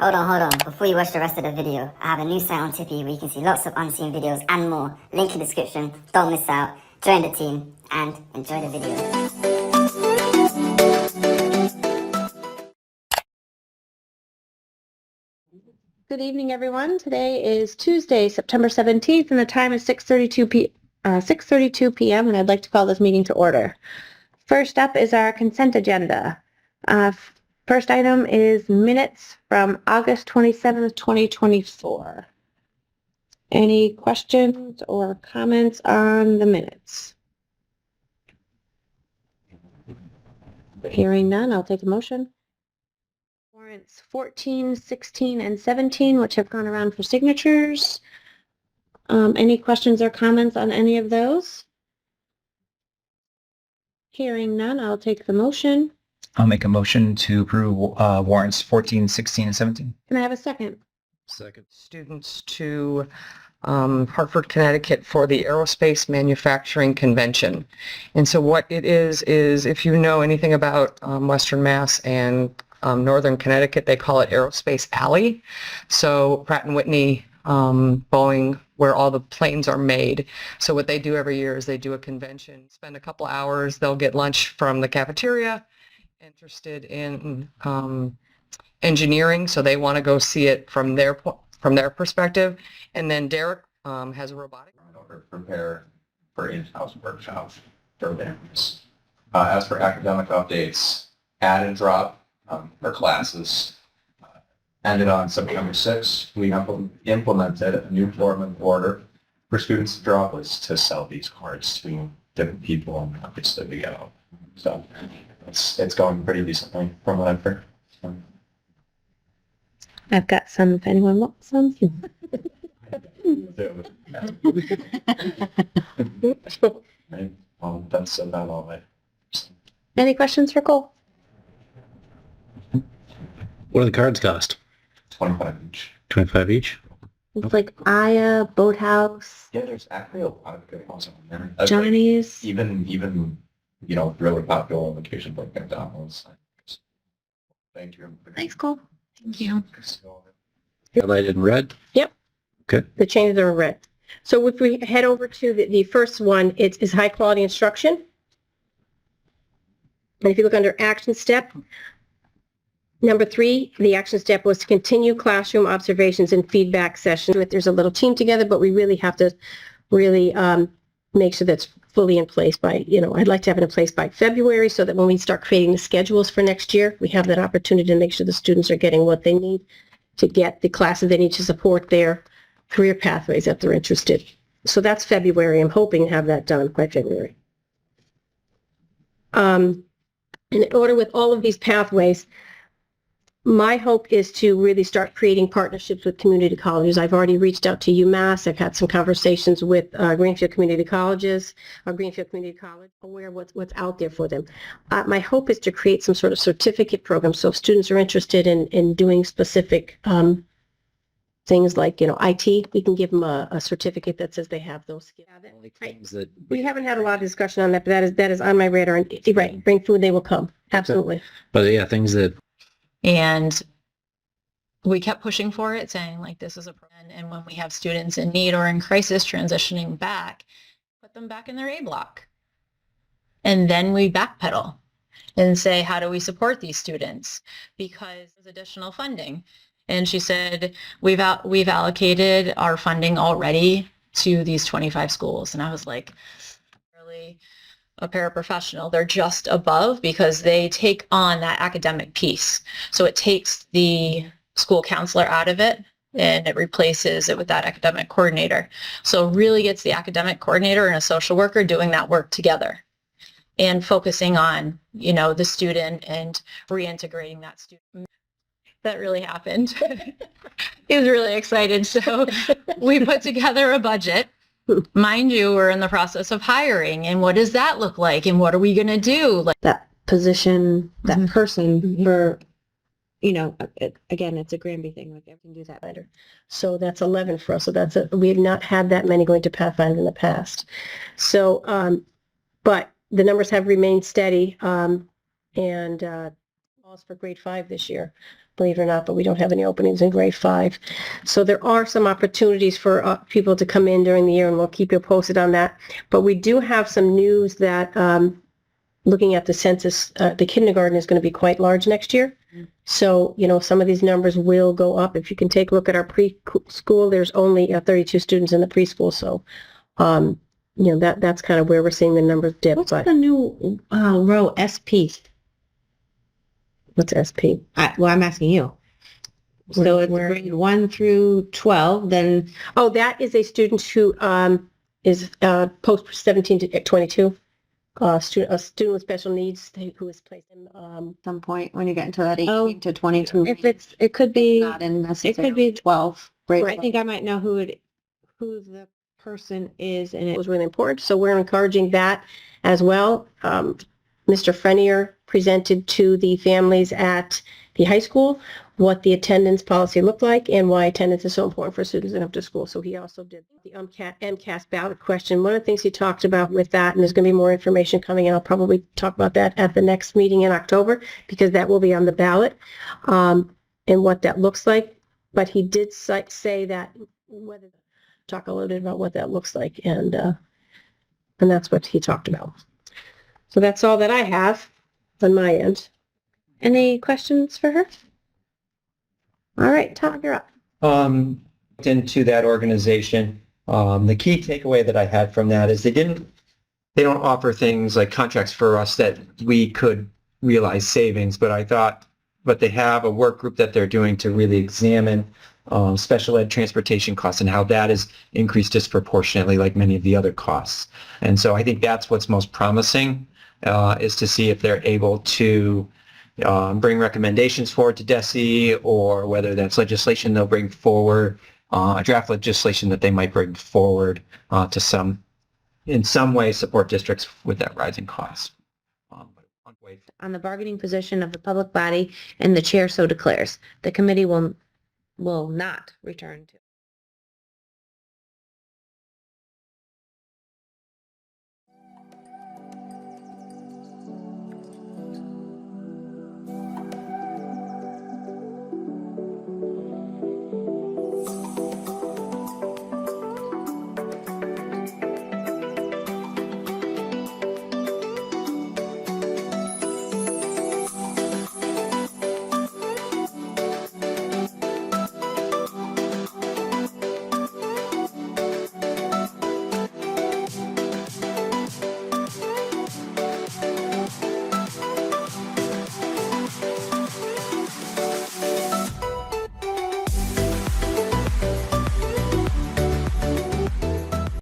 Hold on. Before you watch the rest of the video, I have a new site on Tippy where you can see lots of unseen videos and more. Link in the description. Don't miss out. Join the team and enjoy the video. Good evening, everyone. Today is Tuesday, September 17th, and the time is 6:32 p.m., and I'd like to call this meeting to order. First up is our consent agenda. First item is minutes from August 27th, 2024. Any questions or comments on the minutes? Hearing none, I'll take a motion. Warrants 14, 16, and 17, which have gone around for signatures. Any questions or comments on any of those? Hearing none, I'll take the motion. I'll make a motion to approve warrants 14, 16, and 17. Can I have a second? Second. Students to Hartford, Connecticut for the Aerospace Manufacturing Convention. And so what it is if you know anything about Western Mass and Northern Connecticut, they call it Aerospace Alley. So Pratt & Whitney, Boeing, where all the planes are made. So what they do every year is they do a convention, spend a couple hours, they'll get lunch from the cafeteria, interested in engineering, so they want to go see it from their perspective. And then Derek has a robotic. Prepare for in-house workshop for families. As for academic updates, add and drop for classes ended on September 6th. We implemented a new form of order for students to drop was to sell these cards to different people and markets that we go. So it's going pretty decently from what I've heard. I've got some if anyone wants some. Right. That's about all I. Any questions for Cole? What do the cards cost? 25 each. 25 each? It's like Aya, Boathouse, Yeah, there's actually a lot of good ones on there. That's like Johnny's. even really popular locations like McDonald's. Thank you. Thanks, Cole. Thank you. Highlighted in red? Yep. Okay. The changes are in red. So if we head over to the first one, it is high quality instruction. And if you look under action step, number 3, the action step was to continue classroom observations and feedback sessions. There's a little team together, but we really have to make sure that's fully in place by, I'd like to have it in place by February so that when we start creating the schedules for next year, we have that opportunity to make sure the students are getting what they need to get the classes they need to support their career pathways if they're interested. So that's February. I'm hoping to have that done by February. In order with all of these pathways, my hope is to really start creating partnerships with community colleges. I've already reached out to UMass. I've had some conversations with Greenfield Community Colleges, Greenfield Community College, aware of what's out there for them. My hope is to create some sort of certificate program. So if students are interested in doing specific things like, IT, we can give them a certificate that says they have those skills. That We haven't had a lot of discussion on that, but that is on my radar. And right, bring food, they will come. Absolutely. But yeah, things that And we kept pushing for it, saying like, this is a problem. And when we have students in need or in crisis transitioning back, put them back in their A block. And then we backpedal and say, how do we support these students? Because there's additional funding. And she said, we've allocated our funding already to these 25 schools. And I was like, really? A paraprofessional, they're just above because they take on that academic piece. So it takes the school counselor out of it and it replaces it with that academic coordinator. So really gets the academic coordinator and a social worker doing that work together and focusing on, the student and reintegrating that student. That really happened. He was really excited. So we put together a budget. Mind you, we're in the process of hiring, and what does that look like, and what are we going to do? Like that position, that person for, again, it's a Granby thing. Like I can do that later. So that's 11 for us. So we have not had that many going to Pathfinder in the past. So, but the numbers have remained steady, and calls for grade 5 this year. believe it or not, but we don't have any openings in grade 5. So there are some opportunities for people to come in during the year, and we'll keep you posted on that. But we do have some news that, looking at the census, the kindergarten is going to be quite large next year. So, some of these numbers will go up. If you can take a look at our preschool, there's only 32 students in the preschool. So, that's kind of where we're seeing the numbers dip. What's But the new row SP? what's SP? Well, I'm asking you. So it's Where- grade 1 through 12, then Oh, that is a student who is post 17 to 22. A student with special needs who is placed in Some point when you get into that 18 Oh, to 22. it could be, Not in it necessarily could be 12. Grade I think I might know who the person is, and it it was really important. So we're encouraging that as well. Mr. Frenier presented to the families at the high school what the attendance policy looked like and why attendance is so important for students in up to school. So he also did the MCAS ballot question. One of the things he talked about with that, and there's going to be more information coming, and I'll probably talk about that at the next meeting in October, because that will be on the ballot, and what that looks like. But he did say that talk a little bit about what that looks like, and that's what he talked about. So that's all that I have on my end. any questions for her? All right, Todd, you're up. Into that organization. The key takeaway that I had from that is they don't offer things like contracts for us that we could realize savings, but they have a work group that they're doing to really examine special ed transportation costs and how that is increased disproportionately like many of the other costs. And so I think that's what's most promising, is to see if they're able to bring recommendations forward to DESE, or whether that's legislation they'll bring forward, draft legislation that they might bring forward to in some way support districts with that rising cost. On the bargaining position of the public body and the chair so declares, the committee will not return to